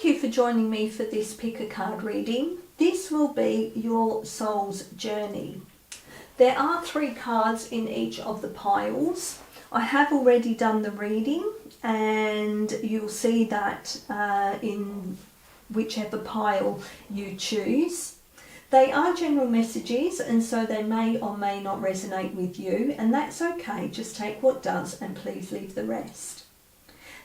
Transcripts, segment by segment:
Thank you for joining me for this pick a card reading. This will be your soul's journey. There are 3 cards in each of the piles. I have already done the reading and you'll see that in whichever pile you choose. They are general messages and so they may or may not resonate with you, and that's okay. Just take what does and please leave the rest.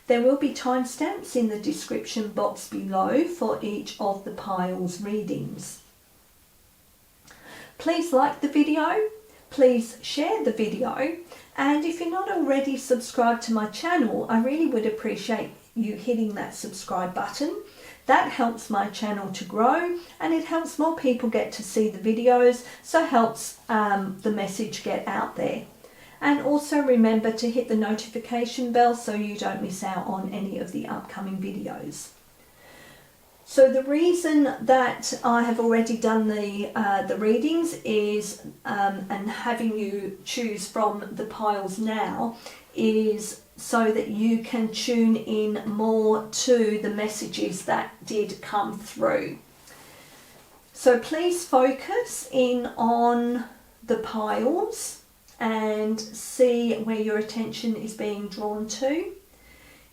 There will be timestamps in the description box below for each of the piles readings. Please like the video, please share the video, and if you're not already subscribed to my channel, I really would appreciate you hitting that subscribe button. That helps my channel to grow and it helps more people get to see the videos, so helps the message get out there. And also remember to hit the notification bell so you don't miss out on any of the upcoming videos. So the reason that I have already done the readings is, and having you choose from the piles now, is so that you can tune in more to the messages that did come through. So please focus in on the piles and see where your attention is being drawn to.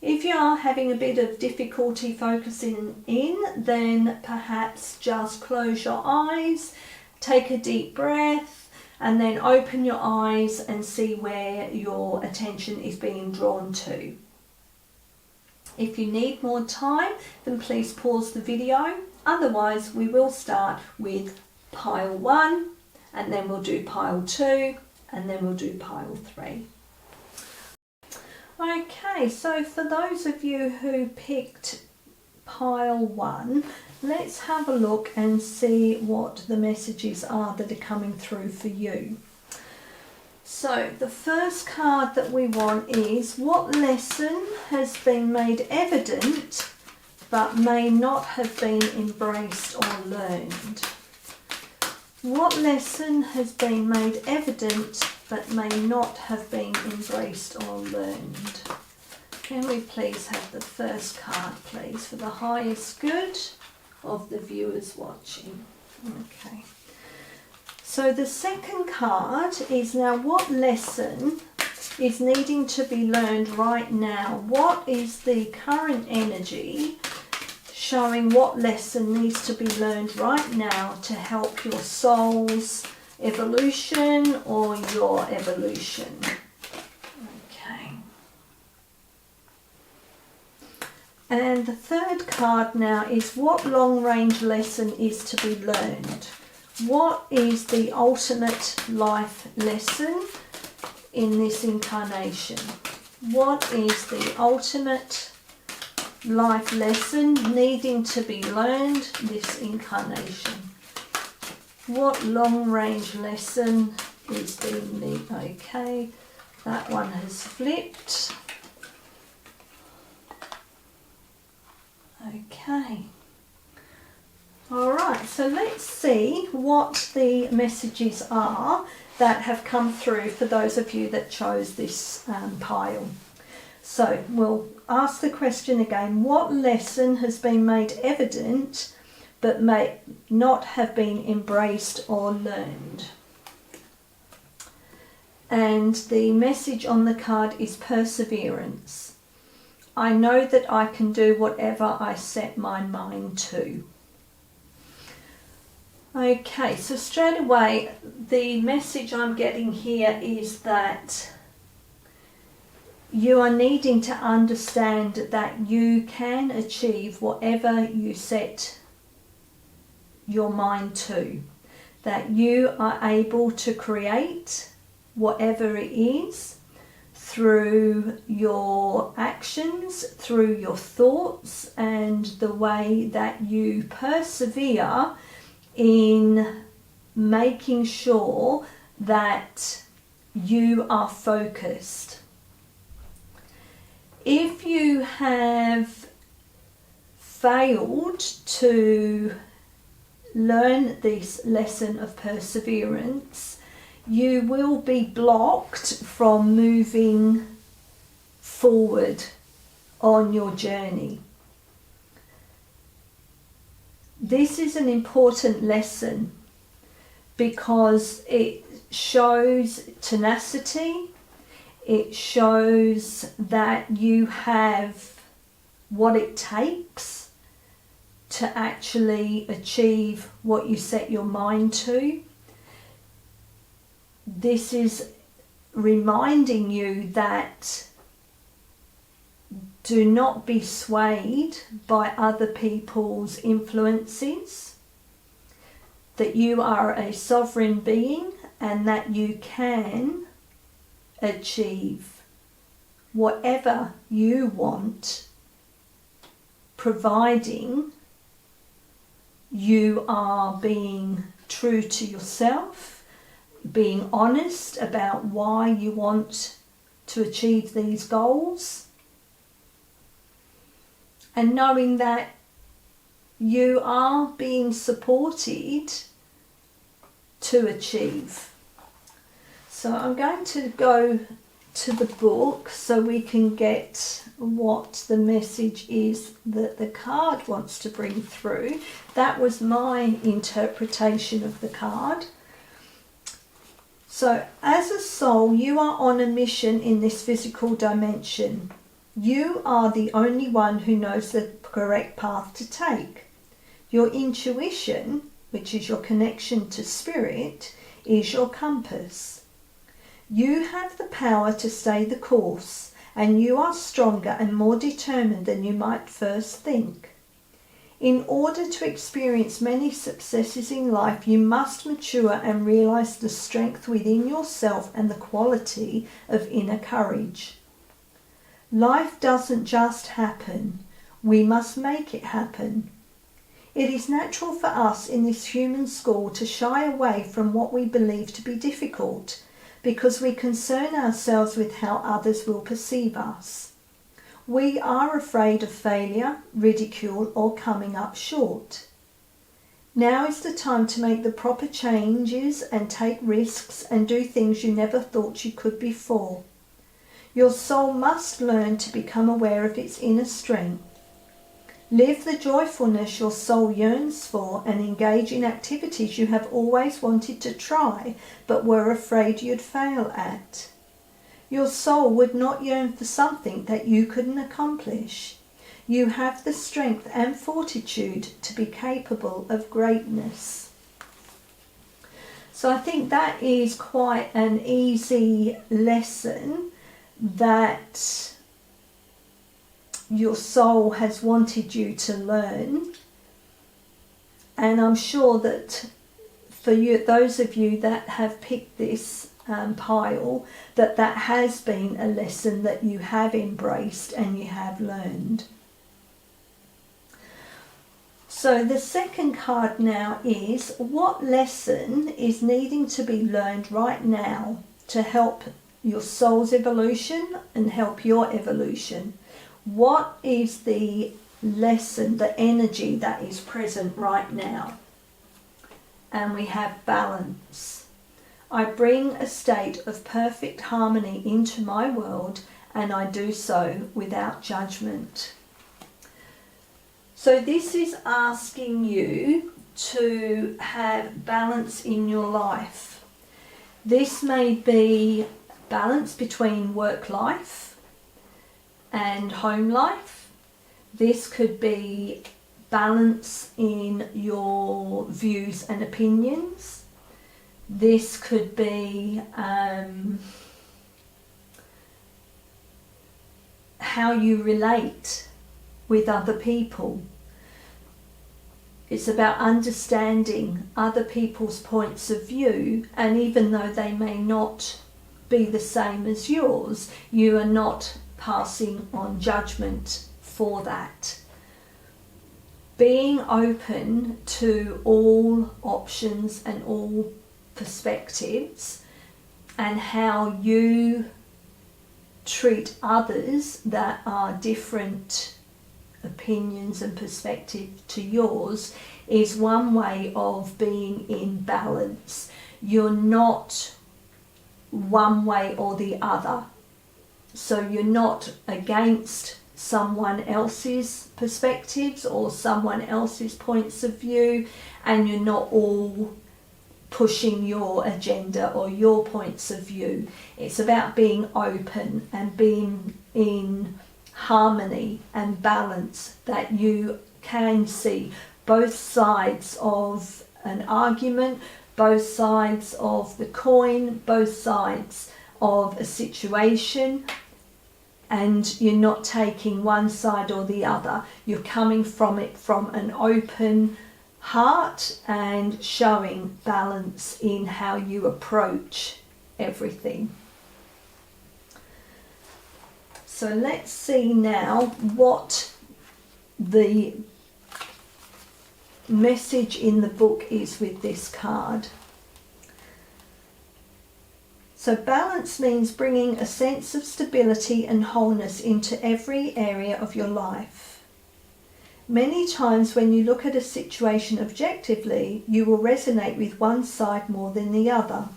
If you are having a bit of difficulty focusing in, then perhaps just close your eyes, take a deep breath, and then open your eyes and see where your attention is being drawn to. If you need more time, then please pause the video. Otherwise, we will start with pile 1, and then we'll do pile 2, and then we'll do pile 3. Okay, so for those of you who picked pile 1, let's have a look and see what the messages are that are coming through for you. So the first card that we want is, what lesson has been made evident but may not have been embraced or learned? What lesson has been made evident but may not have been embraced or learned? Can we please have the first card, please, for the highest good of the viewers watching? Okay. So the second card is, now what lesson is needing to be learned right now? What is the current energy showing what lesson needs to be learned right now to help your soul's evolution or your evolution? Okay. And the third card now is, what long-range lesson is to be learned? What is the ultimate life lesson in this incarnation? What is the ultimate life lesson needing to be learned this incarnation? What long-range lesson is being needed? Okay, that one has flipped. Okay. Alright, so let's see what the messages are that have come through for those of you that chose this pile. So we'll ask the question again, what lesson has been made evident but may not have been embraced or learned? And the message on the card is perseverance. I know that I can do whatever I set my mind to. Okay, so straight away the message I'm getting here is that you are needing to understand that you can achieve whatever you set your mind to, that you are able to create whatever it is through your actions, through your thoughts, and the way that you persevere in making sure that you are focused. If you have failed to learn this lesson of perseverance, you will be blocked from moving forward on your journey. This is an important lesson because it shows tenacity. It shows that you have what it takes to actually achieve what you set your mind to. This is reminding you that do not be swayed by other people's influences, that you are a sovereign being and that you can achieve whatever you want, providing you are being true to yourself, being honest about why you want to achieve these goals, and knowing that you are being supported to achieve. So I'm going to go to the book so we can get what the message is that the card wants to bring through. That was my interpretation of the card. So as a soul, you are on a mission in this physical dimension. You are the only one who knows the correct path to take. Your intuition, which is your connection to spirit, is your compass. You have the power to stay the course, and you are stronger and more determined than you might first think. In order to experience many successes in life, you must mature and realize the strength within yourself and the quality of inner courage. Life doesn't just happen. We must make it happen. It is natural for us in this human school to shy away from what we believe to be difficult, because we concern ourselves with how others will perceive us. We are afraid of failure, ridicule, or coming up short. Now is the time to make the proper changes and take risks and do things you never thought you could before. Your soul must learn to become aware of its inner strength. Live the joyfulness your soul yearns for and engage in activities you have always wanted to try but were afraid you'd fail at. Your soul would not yearn for something that you couldn't accomplish. You have the strength and fortitude to be capable of greatness. So I think that is quite an easy lesson that your soul has wanted you to learn, and I'm sure that for you, those of you that have picked this pile, that has been a lesson that you have embraced and you have learned. So the second card now is, what lesson is needing to be learned right now to help your soul's evolution and help your evolution? What is the lesson, the energy that is present right now? And we have balance. I bring a state of perfect harmony into my world, and I do so without judgment. So this is asking you to have balance in your life. This may be balance between work life and home life. This could be balance in your views and opinions. This could be how you relate with other people. It's about understanding other people's points of view, and even though they may not be the same as yours, you are not passing on judgment for that. Being open to all options and all perspectives, and how you treat others that are different opinions and perspective to yours, is one way of being in balance. You're not one way or the other. So you're not against someone else's perspectives or someone else's points of view, and you're not all pushing your agenda or your points of view. It's about being open and being in harmony and balance, that you can see both sides of an argument, both sides of the coin, both sides of a situation, and you're not taking one side or the other. You're coming from it from an open heart and showing balance in how you approach everything. So let's see now what the message in the book is with this card. So balance means bringing a sense of stability and wholeness into every area of your life. Many times when you look at a situation objectively, you will resonate with one side more than the other.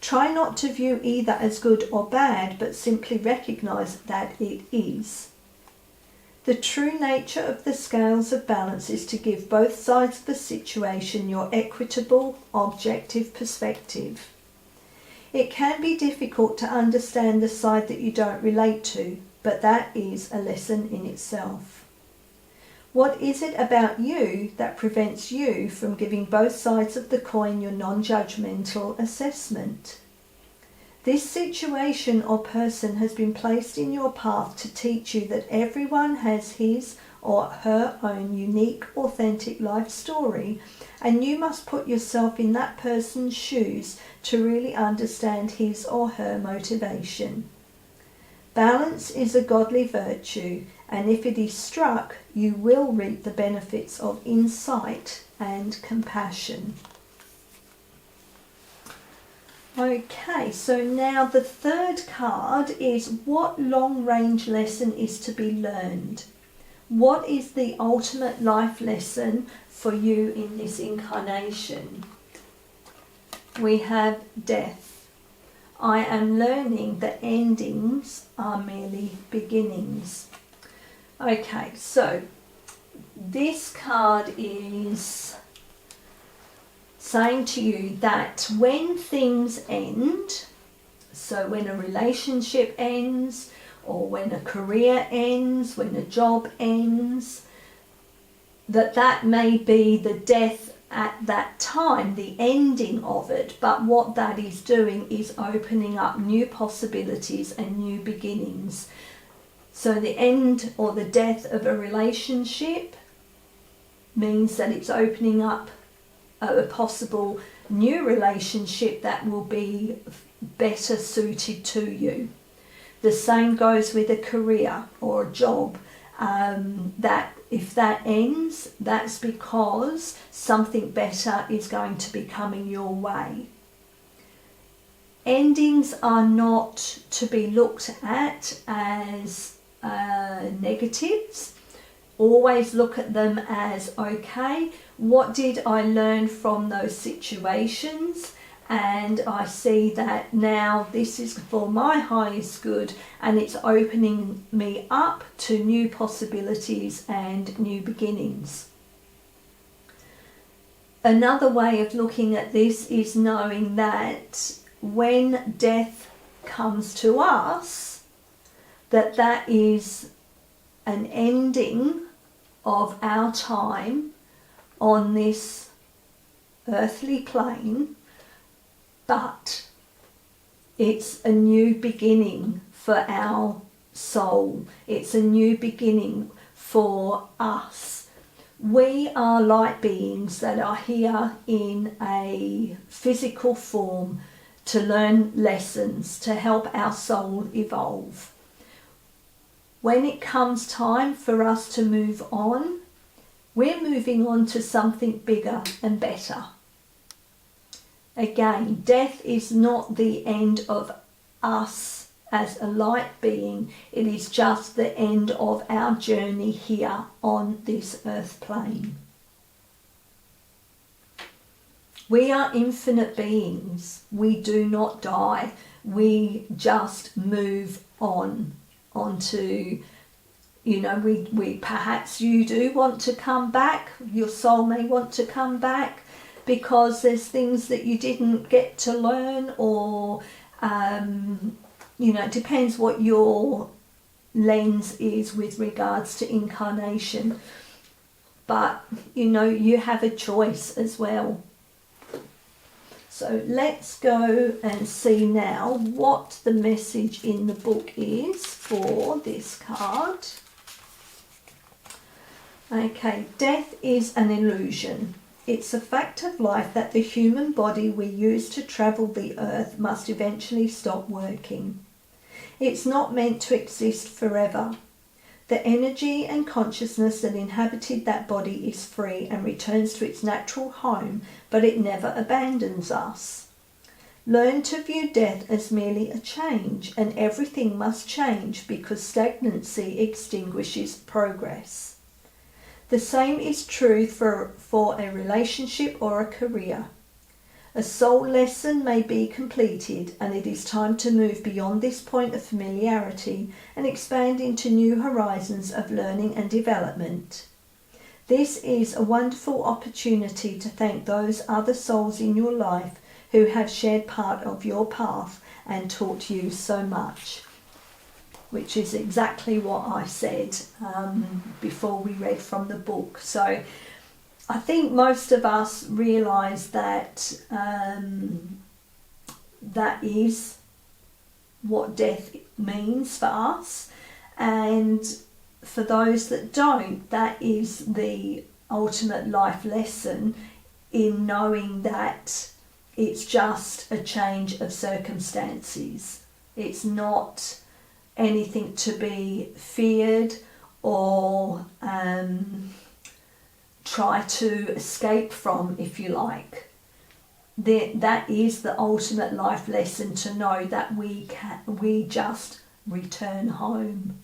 Try not to view either as good or bad, but simply recognize that it is. The true nature of the scales of balance is to give both sides of the situation your equitable, objective perspective. It can be difficult to understand the side that you don't relate to, but that is a lesson in itself. What is it about you that prevents you from giving both sides of the coin your non-judgmental assessment? This situation or person has been placed in your path to teach you that everyone has his or her own unique, authentic life story, and you must put yourself in that person's shoes to really understand his or her motivation. Balance is a godly virtue, and if it is struck, you will reap the benefits of insight and compassion. Okay, so now the third card is what long-range lesson is to be learned. What is the ultimate life lesson for you in this incarnation? We have death. I am learning that endings are merely beginnings. Okay, so this card is saying to you that when things end, so when a relationship ends, or when a career ends, when a job ends, that may be the death at that time, the ending of it, but what that is doing is opening up new possibilities and new beginnings. So the end or the death of a relationship means that it's opening up a possible new relationship that will be better suited to you. The same goes with a career or a job. That if that ends, that's because something better is going to be coming your way. Endings are not to be looked at as negatives. Always look at them as, okay, what did I learn from those situations? And I see that now this is for my highest good, and it's opening me up to new possibilities and new beginnings. Another way of looking at this is knowing that when death comes to us, that is an ending of our time on this earthly plane, but it's a new beginning for our soul. It's a new beginning for us. We are light beings that are here in a physical form to learn lessons, to help our soul evolve. When it comes time for us to move on, we're moving on to something bigger and better. Again, death is not the end of us as a light being. It is just the end of our journey here on this earth plane. We are infinite beings. We do not die. We just move on onto you know, we perhaps you do want to come back, your soul may want to come back because there's things that you didn't get to learn, or you know, it depends what your lens is with regards to incarnation. But you know, you have a choice as well. So let's go and see now what the message in the book is for this card. Okay, death is an illusion. It's a fact of life that the human body we use to travel the earth must eventually stop working. It's not meant to exist forever. The energy and consciousness that inhabited that body is free and returns to its natural home, but it never abandons us. Learn to view death as merely a change, and everything must change because stagnancy extinguishes progress. The same is true for a relationship or a career. A soul lesson may be completed, and it is time to move beyond this point of familiarity and expand into new horizons of learning and development. This is a wonderful opportunity to thank those other souls in your life who have shared part of your path and taught you so much, which is exactly what I said before we read from the book. So I think most of us realise that that is what death means for us, and for those that don't, that is the ultimate life lesson in knowing that it's just a change of circumstances. It's not anything to be feared or try to escape from, if you like. That is the ultimate life lesson, to know that we just return home.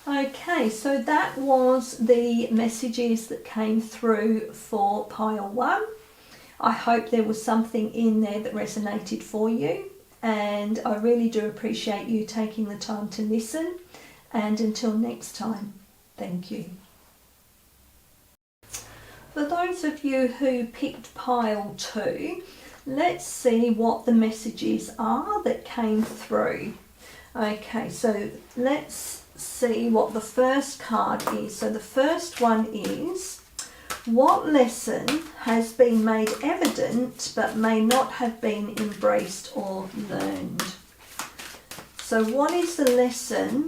Okay, so that was the messages that came through for pile 1. I hope there was something in there that resonated for you, and I really do appreciate you taking the time to listen. And until next time, thank you. For those of you who picked pile 2, let's see what the messages are that came through. Okay, so let's see what the first card is. So the first one is, what lesson has been made evident but may not have been embraced or learned? So what is the lesson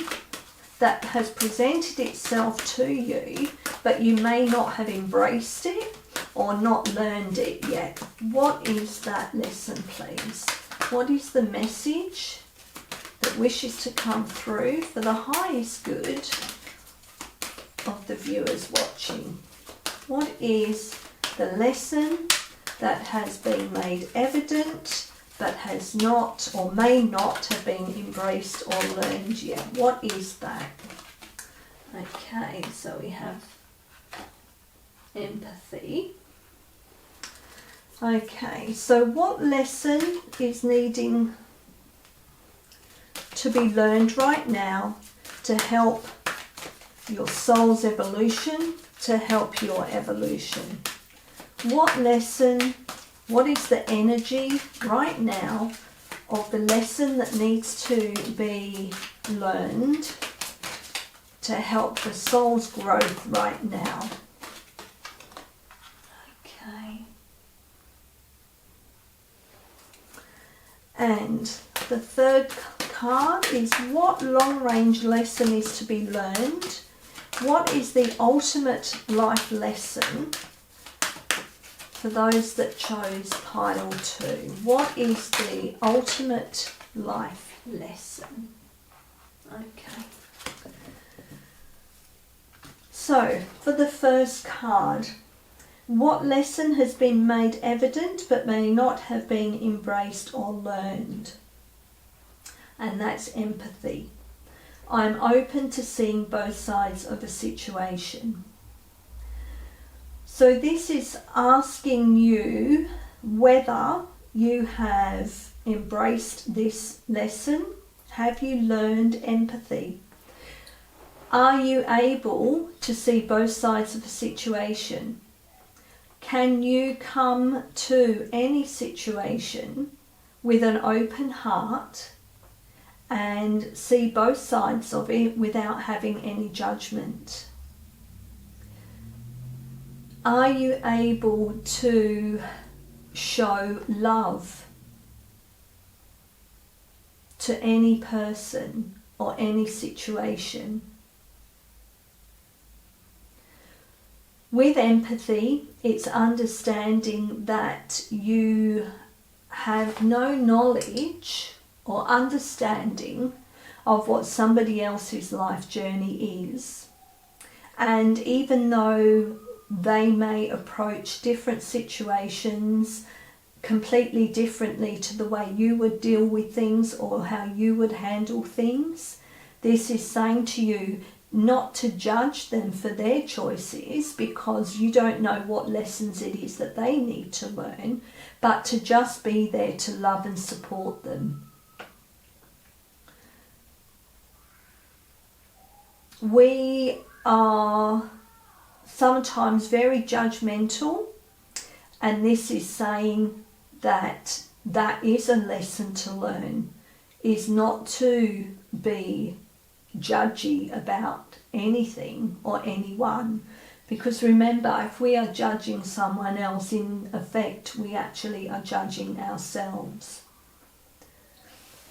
that has presented itself to you, but you may not have embraced it or not learned it yet? What is that lesson, please? What is the message that wishes to come through for the highest good of the viewers watching? What is the lesson that has been made evident but has not or may not have been embraced or learned yet? What is that? Okay, so we have empathy. Okay, so what lesson is needing to be learned right now to help your soul's evolution, to help your evolution? What lesson, what is the energy right now of the lesson that needs to be learned to help the soul's growth right now? Okay. And the third card is, what long-range lesson is to be learned? What is the ultimate life lesson for those that chose pile 2? What is the ultimate life lesson? Okay. So, for the first card, what lesson has been made evident but may not have been embraced or learned? And that's empathy. I'm open to seeing both sides of a situation. So this is asking you whether you have embraced this lesson. Have you learned empathy? Are you able to see both sides of a situation? Can you come to any situation with an open heart and see both sides of it without having any judgment? Are you able to show love to any person or any situation? With empathy, it's understanding that you have no knowledge or understanding of what somebody else's life journey is. And even though they may approach different situations completely differently to the way you would deal with things or how you would handle things, this is saying to you not to judge them for their choices because you don't know what lessons it is that they need to learn, but to just be there to love and support them. We are sometimes very judgmental, and this is saying that that is a lesson to learn, is not to be judgy about anything or anyone, because remember, if we are judging someone else, in effect we actually are judging ourselves.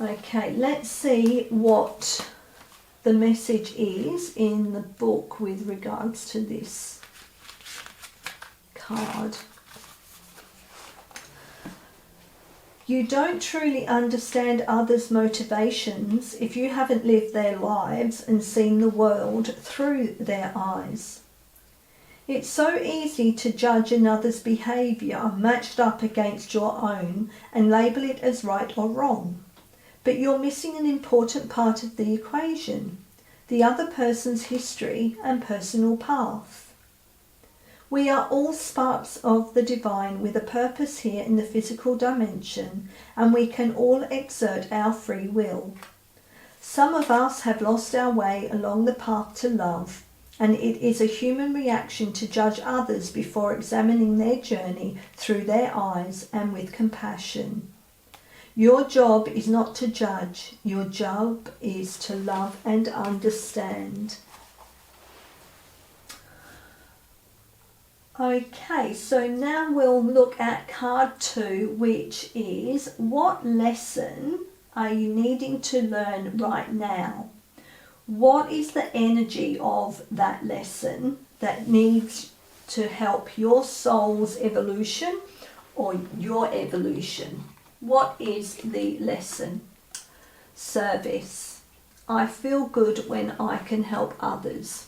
Okay, let's see what the message is in the book with regards to this card. You don't truly understand others' motivations if you haven't lived their lives and seen the world through their eyes. It's so easy to judge another's behaviour matched up against your own and label it as right or wrong. But you're missing an important part of the equation, the other person's history and personal path. We are all sparks of the divine with a purpose here in the physical dimension, and we can all exert our free will. Some of us have lost our way along the path to love, and it is a human reaction to judge others before examining their journey through their eyes and with compassion. Your job is not to judge, your job is to love and understand. Okay, so now we'll look at card 2, which is, what lesson are you needing to learn right now? What is the energy of that lesson that needs to help your soul's evolution or your evolution? What is the lesson? Service. I feel good when I can help others.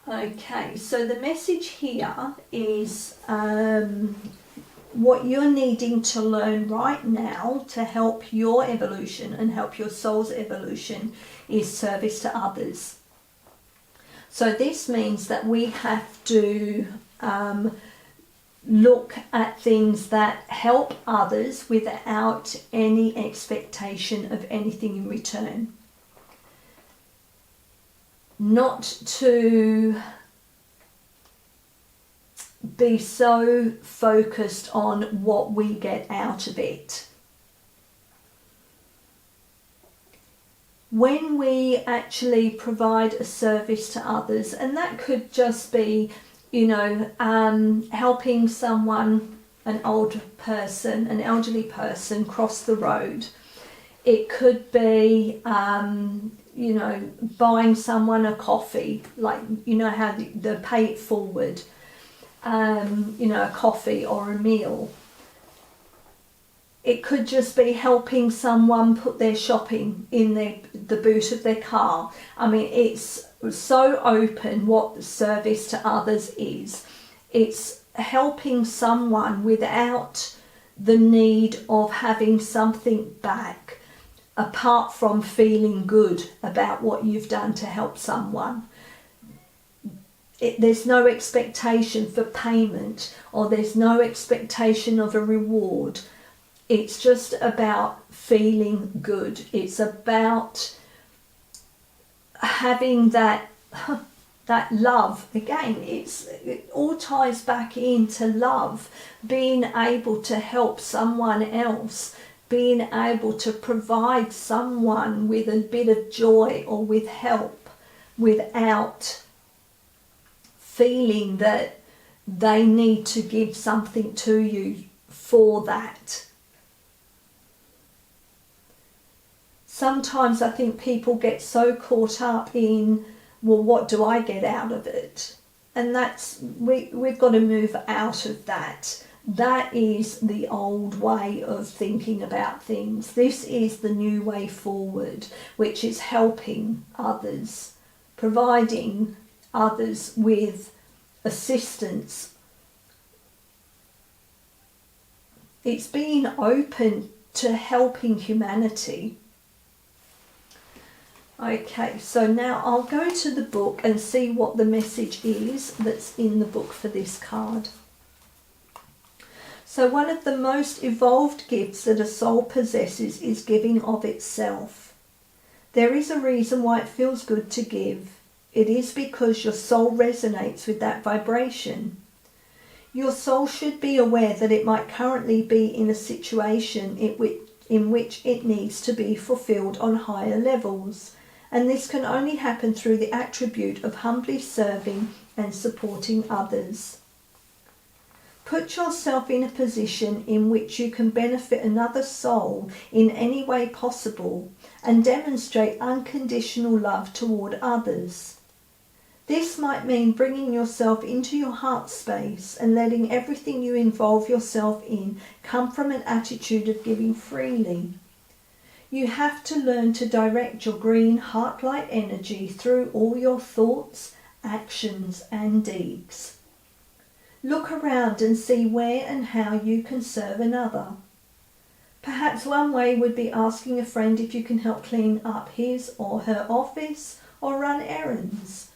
Okay, so the message here is what you're needing to learn right now to help your evolution and help your soul's evolution is service to others. So this means that we have to look at things that help others without any expectation of anything in return. Not to be so focused on what we get out of it. When we actually provide a service to others, and that could just be, helping someone, an older person, an elderly person cross the road. It could be buying someone a coffee, like, how the pay it forward, a coffee or a meal. It could just be helping someone put their shopping in the boot of their car. I mean, it's so open what service to others is. It's helping someone without the need of having something back, apart from feeling good about what you've done to help someone. There's no expectation for payment, or there's no expectation of a reward. It's just about feeling good. It's about having that that love again, it all ties back into love, being able to help someone else, being able to provide someone with a bit of joy or with help without feeling that they need to give something to you for that. Sometimes I think people get so caught up in, well, what do I get out of it? And that's, we've got to move out of that. That is the old way of thinking about things. This is the new way forward, which is helping others, providing others with assistance. It's being open to helping humanity. Okay, so now I'll go to the book and see what the message is that's in the book for this card. So one of the most evolved gifts that a soul possesses is giving of itself. There is a reason why it feels good to give. It is because your soul resonates with that vibration. Your soul should be aware that it might currently be in a situation in which it needs to be fulfilled on higher levels. And this can only happen through the attribute of humbly serving and supporting others. Put yourself in a position in which you can benefit another soul in any way possible and demonstrate unconditional love toward others. This might mean bringing yourself into your heart space and letting everything you involve yourself in come from an attitude of giving freely. You have to learn to direct your green heart-light energy through all your thoughts, actions and deeds. Look around and see where and how you can serve another. Perhaps one way would be asking a friend if you can help clean up his or her office or run errands.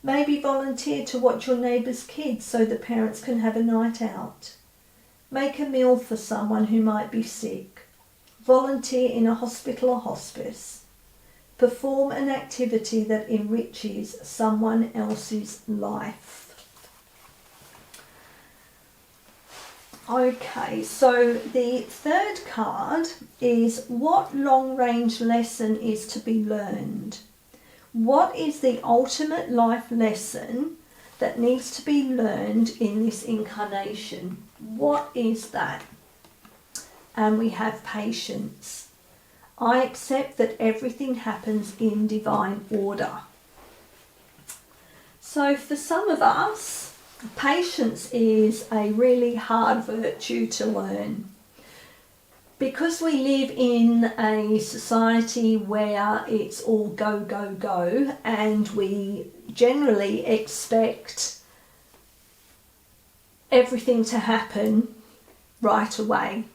Maybe volunteer to watch your neighbour's kids so the parents can have a night out. Make a meal for someone who might be sick. Volunteer in a hospital or hospice. Perform an activity that enriches someone else's life. Okay, so the third card is what long-range lesson is to be learned. What is the ultimate life lesson that needs to be learned in this incarnation? What is that? And we have patience. I accept that everything happens in divine order. So for some of us, patience is a really hard virtue to learn. Because we live in a society where it's all go, go, go, and we generally expect everything to happen right away.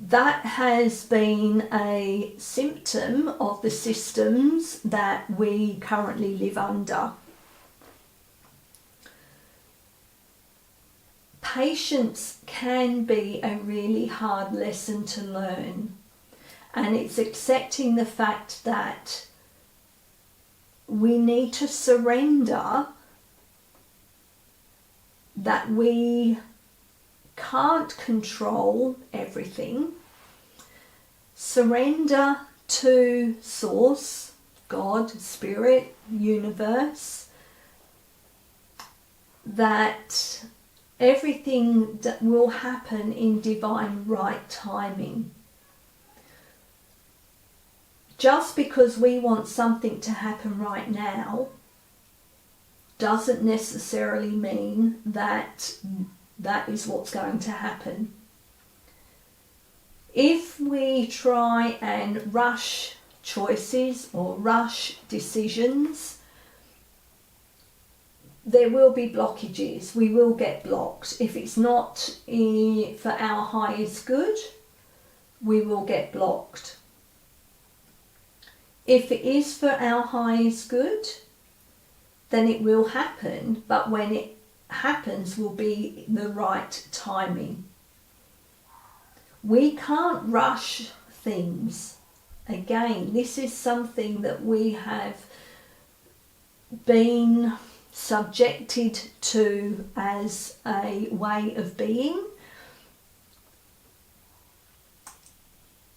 That has been a symptom of the systems that we currently live under. Patience can be a really hard lesson to learn, and it's accepting the fact that we need to surrender that we can't control everything. Surrender to Source, God, Spirit, Universe, that everything that will happen in divine right timing. Just because we want something to happen right now doesn't necessarily mean that that is what's going to happen. If we try and rush choices or rush decisions, there will be blockages. We will get blocked. If it's not for our highest good, we will get blocked. If it is for our highest good, then it will happen, but when it happens will be the right timing. We can't rush things. Again, this is something that we have been subjected to as a way of being,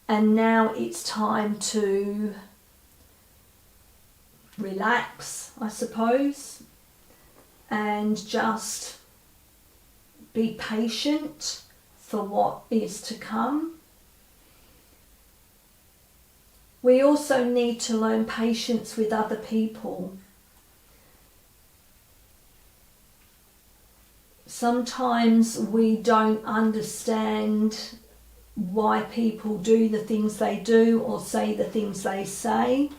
and now it's time to relax, I suppose, and just be patient for what is to come. We also need to learn patience with other people. Sometimes we don't understand why people do the things they do or say the things they say,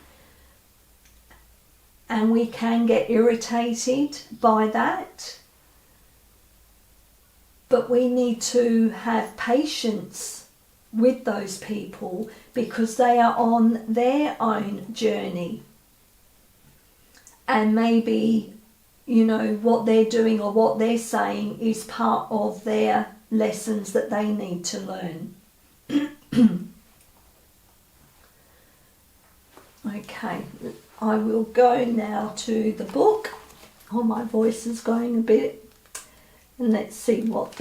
and we can get irritated by that. But we need to have patience with those people because they are on their own journey. And maybe, you know, what they're doing or what they're saying is part of their lessons that they need to learn. Okay, I will go now to the book. Oh, my voice is going a bit. And let's see what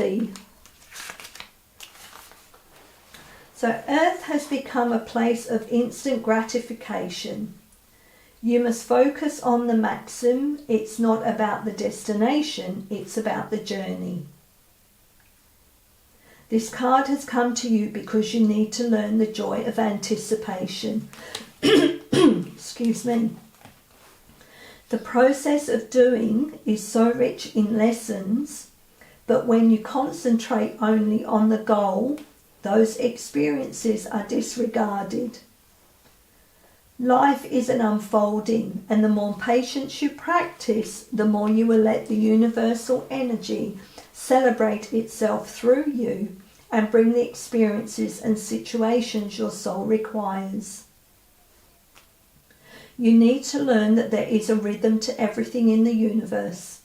So Earth has become a place of instant gratification. You must focus on the maxim. It's not about the destination, it's about the journey. This card has come to you because you need to learn the joy of anticipation. Excuse me. The process of doing is so rich in lessons, but when you concentrate only on the goal, those experiences are disregarded. Life is an unfolding, and the more patience you practice, the more you will let the universal energy celebrate itself through you and bring the experiences and situations your soul requires. You need to learn that there is a rhythm to everything in the universe.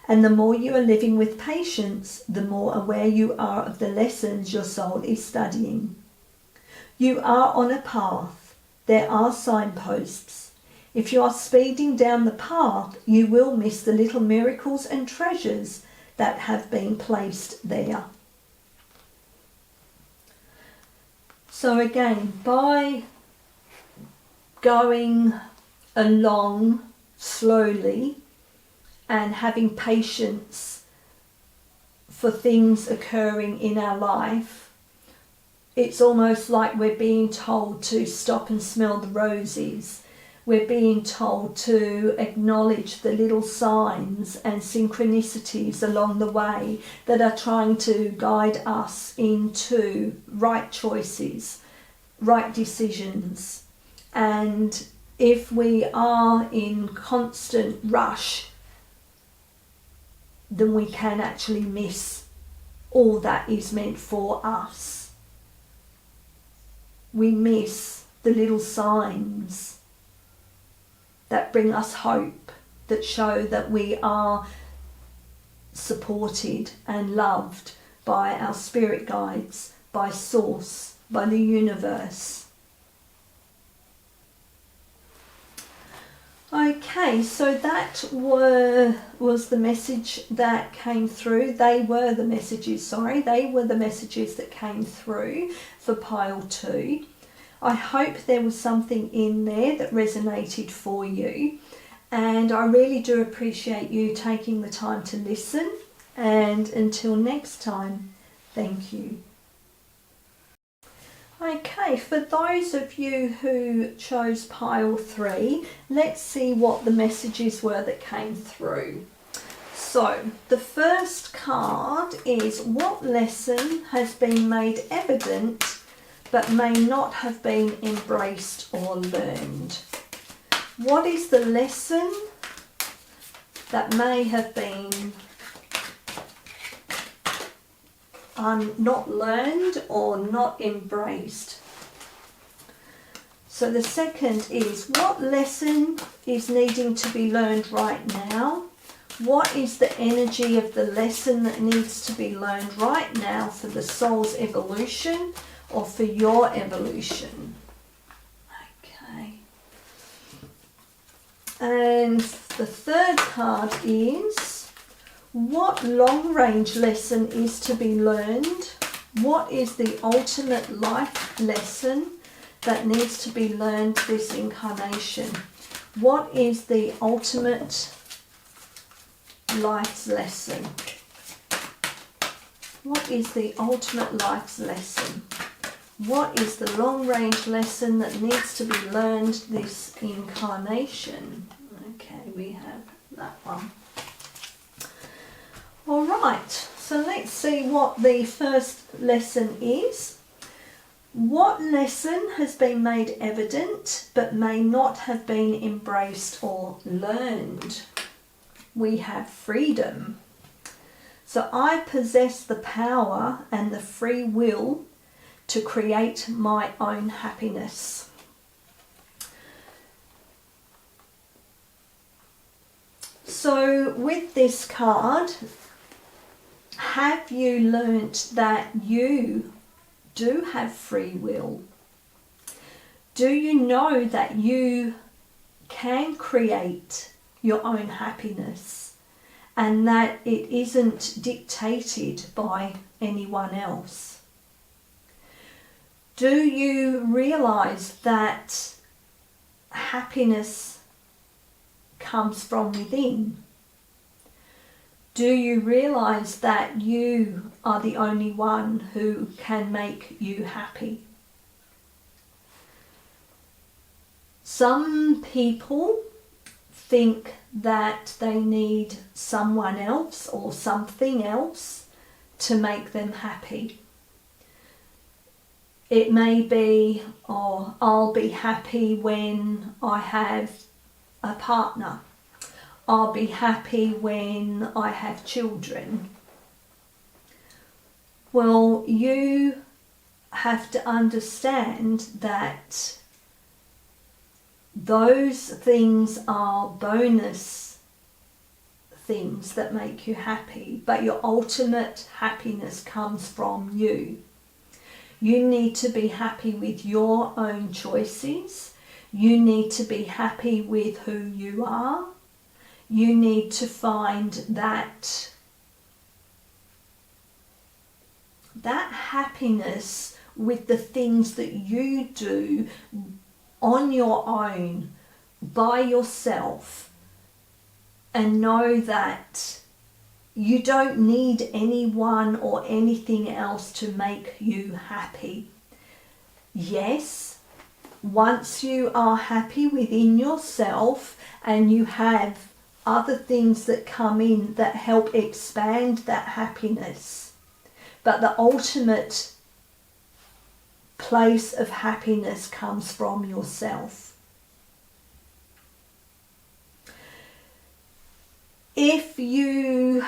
And the more you are living with patience, the more aware you are of the lessons your soul is studying. You are on a path. There are signposts. If you are speeding down the path, you will miss the little miracles and treasures that have been placed there. So again, by going along slowly and having patience for things occurring in our life, it's almost like we're being told to stop and smell the roses. We're being told to acknowledge the little signs and synchronicities along the way that are trying to guide us into right choices, right decisions. And if we are in constant rush, then we can actually miss all that is meant for us. We miss the little signs that bring us hope, that show that we are supported and loved by our spirit guides, by Source, by the universe. Okay, so that was the message that came through. They were the messages that came through for pile 2. I hope there was something in there that resonated for you, and I really do appreciate you taking the time to listen. And until next time, thank you. Okay, for those of you who chose pile 3, let's see what the messages were that came through. So, the first card is, what lesson has been made evident but may not have been embraced or learned? What is the lesson that may have been not learned or not embraced? So the second is, what lesson is needing to be learned right now? What is the energy of the lesson that needs to be learned right now for the soul's evolution or for your evolution? And the third card is, what long-range lesson is to be learned? What is the ultimate life lesson that needs to be learned this incarnation? What is the ultimate life's lesson? What is the ultimate life's lesson? What is the long-range lesson that needs to be learned this incarnation? Okay, we have that one. All right, so let's see what the first lesson is. What lesson has been made evident but may not have been embraced or learned? We have freedom. So I possess the power and the free will to create my own happiness. So with this card, have you learnt that you do have free will? Do you know that you can create your own happiness and that it isn't dictated by anyone else? Do you realise that happiness comes from within? Do you realise that you are the only one who can make you happy? Some people think that they need someone else or something else to make them happy. It may be, oh, I'll be happy when I have a partner. I'll be happy when I have children. Well, you have to understand that those things are bonus things that make you happy, but your ultimate happiness comes from you. You need to be happy with your own choices. You need to be happy with who you are. You need to find that happiness with the things that you do on your own, by yourself, and know that you don't need anyone or anything else to make you happy. Yes, once you are happy within yourself and you have other things that come in that help expand that happiness, but the ultimate place of happiness comes from yourself. If you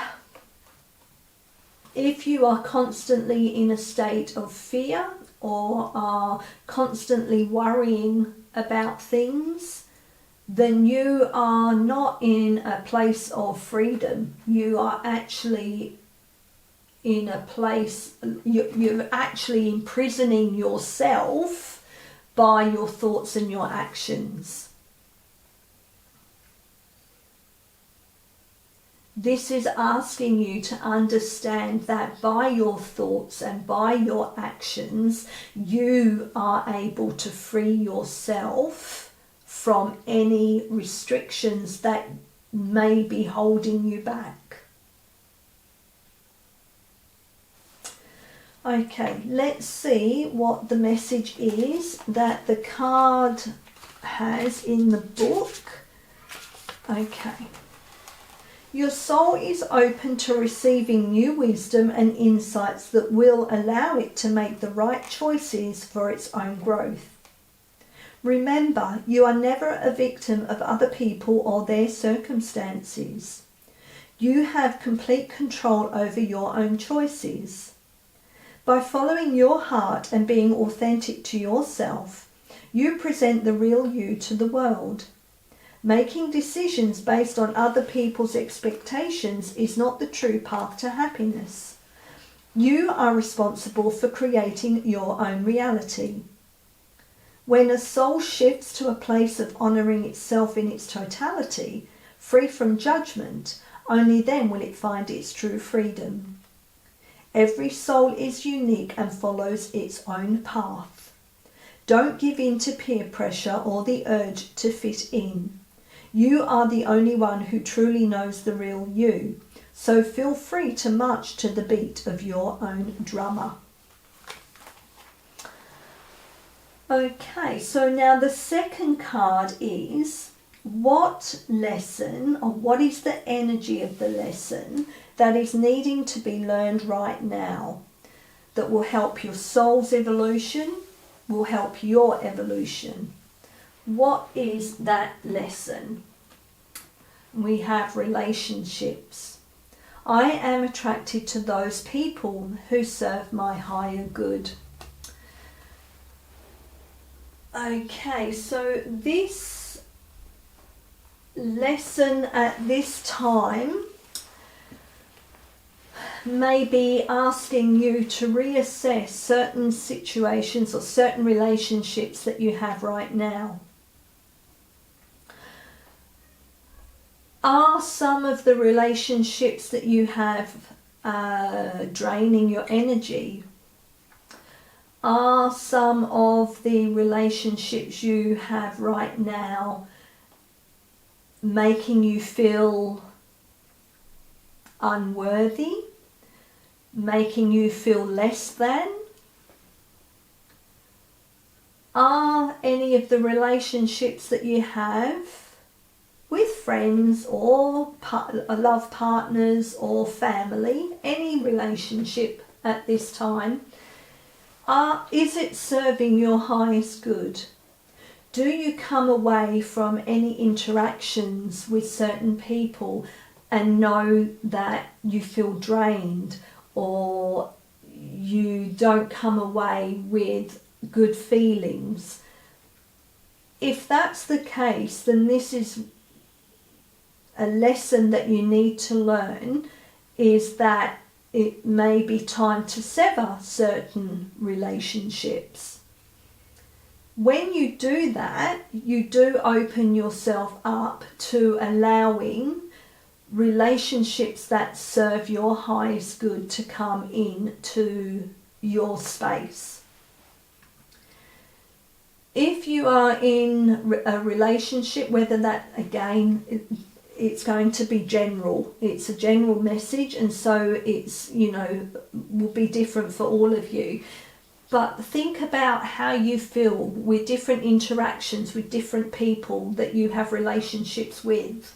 are constantly in a state of fear or are constantly worrying about things, then you are not in a place of freedom. You are actually in a place, you're actually imprisoning yourself by your thoughts and your actions. This is asking you to understand that by your thoughts and by your actions, you are able to free yourself from any restrictions that may be holding you back. Okay, let's see what the message is that the card has in the book. Okay. Your soul is open to receiving new wisdom and insights that will allow it to make the right choices for its own growth. Remember, you are never a victim of other people or their circumstances. You have complete control over your own choices. By following your heart and being authentic to yourself, you present the real you to the world. Making decisions based on other people's expectations is not the true path to happiness. You are responsible for creating your own reality. When a soul shifts to a place of honouring itself in its totality, free from judgment, only then will it find its true freedom. Every soul is unique and follows its own path. Don't give in to peer pressure or the urge to fit in. You are the only one who truly knows the real you, so feel free to march to the beat of your own drummer. Okay, so now the second card is, what lesson, or what is the energy of the lesson that is needing to be learned right now that will help your soul's evolution, will help your evolution? What is that lesson? We have relationships. I am attracted to those people who serve my higher good. Okay, so this lesson at this time may be asking you to reassess certain situations or certain relationships that you have right now. Are some of the relationships that you have draining your energy? Are some of the relationships you have right now making you feel unworthy, making you feel less than? Are any of the relationships that you have with friends or love partners or family, any relationship at this time, is it serving your highest good? Do you come away from any interactions with certain people and know that you feel drained, or you don't come away with good feelings? If that's the case, then this is a lesson that you need to learn, is that it may be time to sever certain relationships. When you do that, you do open yourself up to allowing relationships that serve your highest good to come into your space. If you are in a relationship, whether that, again, it's going to be general, it's a general message, and so it's, will be different for all of you. But think about how you feel with different interactions with different people that you have relationships with.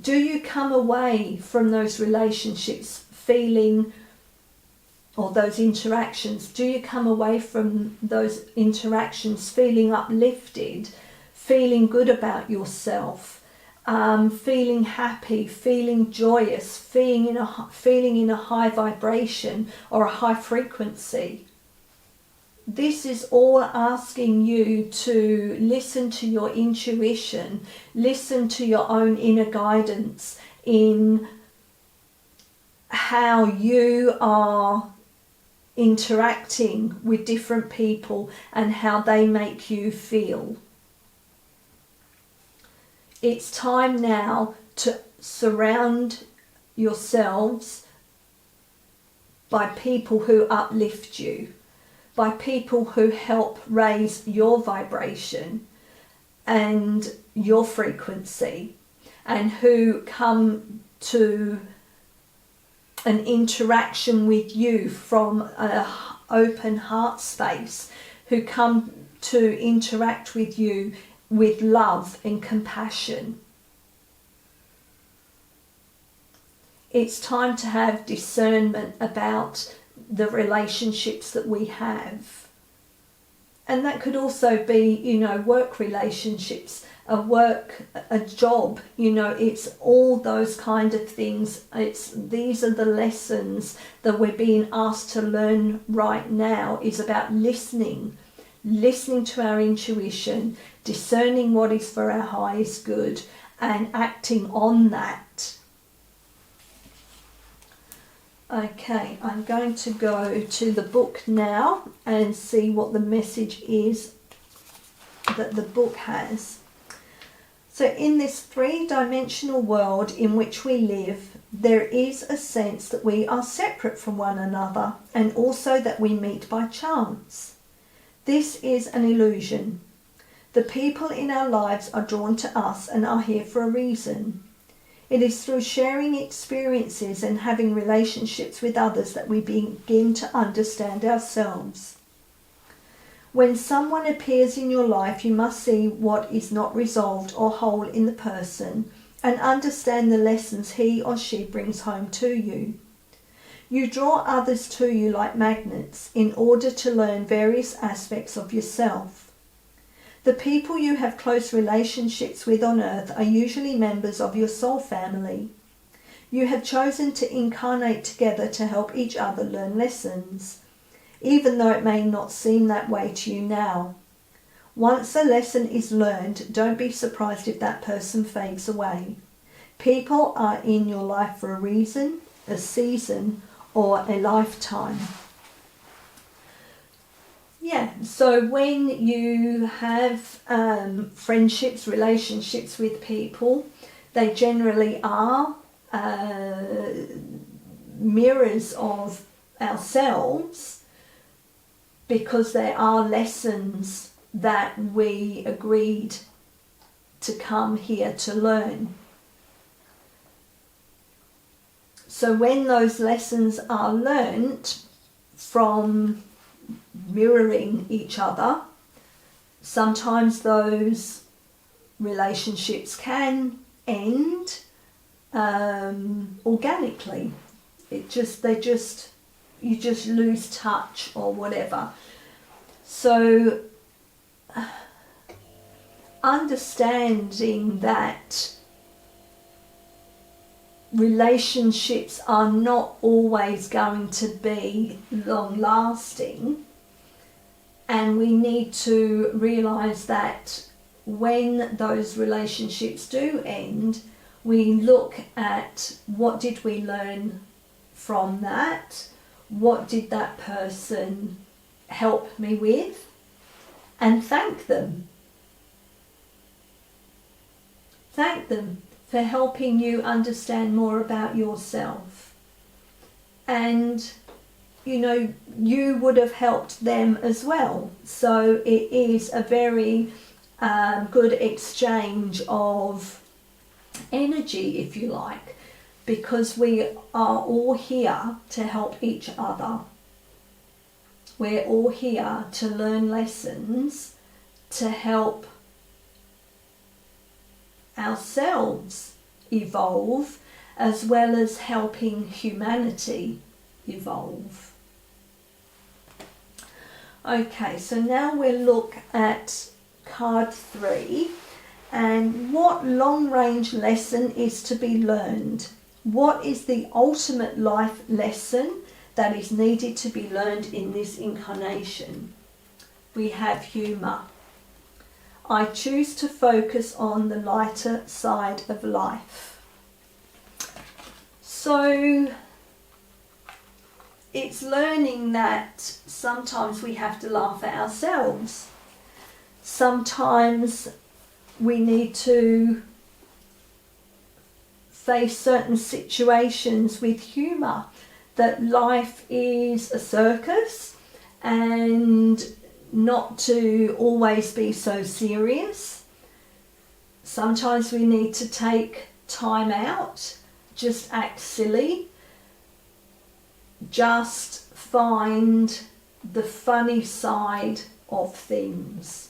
Do you come away from those relationships feeling, or those interactions, do you come away from those interactions feeling uplifted, feeling good about yourself, feeling happy, feeling joyous, feeling in a high vibration or a high frequency? This is all asking you to listen to your intuition, listen to your own inner guidance in how you are interacting with different people and how they make you feel. It's time now to surround yourselves by people who uplift you, by people who help raise your vibration and your frequency, and who come to an interaction with you from an open heart space, who come to interact with you with love and compassion. It's time to have discernment about the relationships that we have. And that could also be, work relationships, a job, it's all those kind of things. These are the lessons that we're being asked to learn right now, is about listening to our intuition, discerning what is for our highest good, and acting on that. Okay, I'm going to go to the book now and see what the message is that the book has. So in this three-dimensional world in which we live, there is a sense that we are separate from one another and also that we meet by chance. This is an illusion. The people in our lives are drawn to us and are here for a reason. It is through sharing experiences and having relationships with others that we begin to understand ourselves. When someone appears in your life, you must see what is not resolved or whole in the person and understand the lessons he or she brings home to you. You draw others to you like magnets in order to learn various aspects of yourself. The people you have close relationships with on earth are usually members of your soul family. You have chosen to incarnate together to help each other learn lessons, even though it may not seem that way to you now. Once a lesson is learned, don't be surprised if that person fades away. People are in your life for a reason, a season, or a lifetime. Yeah, so when you have friendships, relationships with people, they generally are mirrors of ourselves, because there are lessons that we agreed to come here to learn. So when those lessons are learnt from mirroring each other, sometimes those relationships can end organically. You just lose touch or whatever. So understanding that relationships are not always going to be long lasting, and we need to realize that when those relationships do end, we look at what did we learn from that, what did that person help me with, and thank them. Thank them for helping you understand more about yourself. And you would have helped them as well. So it is a very good exchange of energy, if you like, because we are all here to help each other. We're all here to learn lessons, to help ourselves evolve, as well as helping humanity evolve. Okay, so now we'll look at card 3, and what long-range lesson is to be learned. What is the ultimate life lesson that is needed to be learned in this incarnation? We have humour. I choose to focus on the lighter side of life. So it's learning that sometimes we have to laugh at ourselves. Sometimes we need to face certain situations with humour, that life is a circus and not to always be so serious. Sometimes we need to take time out, just act silly, just find the funny side of things.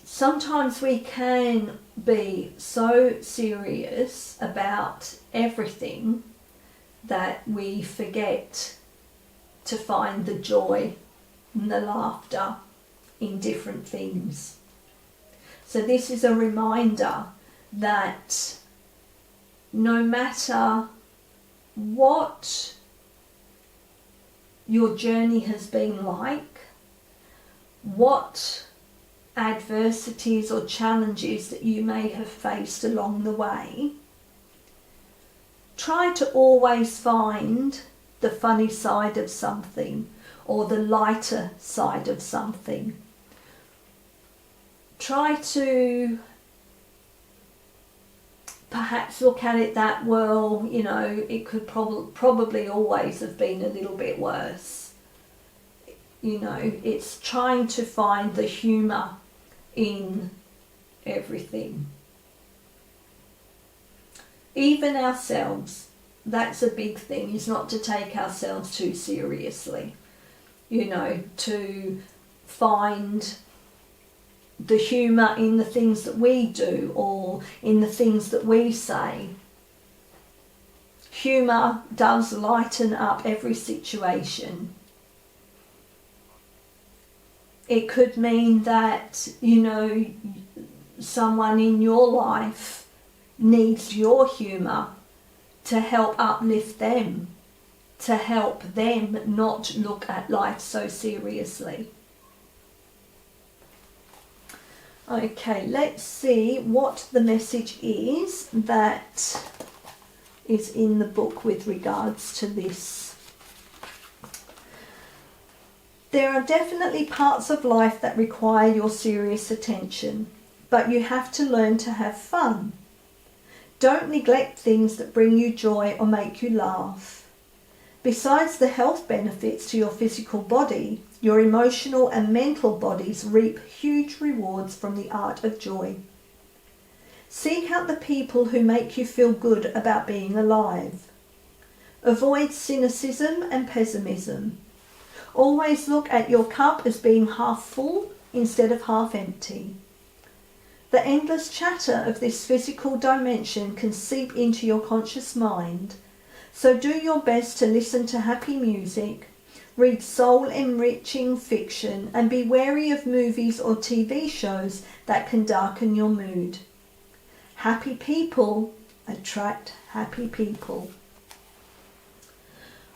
Sometimes we can be so serious about everything that we forget to find the joy and the laughter in different things. So this is a reminder that no matter what your journey has been like, what adversities or challenges that you may have faced along the way, try to always find the funny side of something or the lighter side of something. Try to perhaps look at it that, well, you know, it could probably always have been a little bit worse. You know, it's trying to find the humour in everything. Even ourselves, that's a big thing, is not to take ourselves too seriously. You know, to find the humour in the things that we do or in the things that we say. Humour does lighten up every situation. It could mean that, you know, someone in your life needs your humour to help uplift them, to help them not look at life so seriously. Okay, let's see what the message is that is in the book with regards to this. There are definitely parts of life that require your serious attention, but you have to learn to have fun. Don't neglect things that bring you joy or make you laugh. Besides the health benefits to your physical body, your emotional and mental bodies reap huge rewards from the art of joy. Seek out the people who make you feel good about being alive. Avoid cynicism and pessimism. Always look at your cup as being half full instead of half empty. The endless chatter of this physical dimension can seep into your conscious mind, so do your best to listen to happy music, read soul-enriching fiction, and be wary of movies or TV shows that can darken your mood. Happy people attract happy people.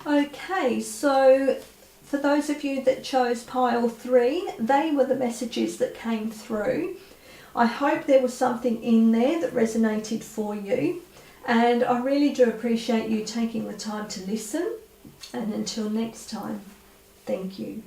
Okay, so for those of you that chose pile 3, they were the messages that came through. I hope there was something in there that resonated for you, and I really do appreciate you taking the time to listen. And until next time, thank you.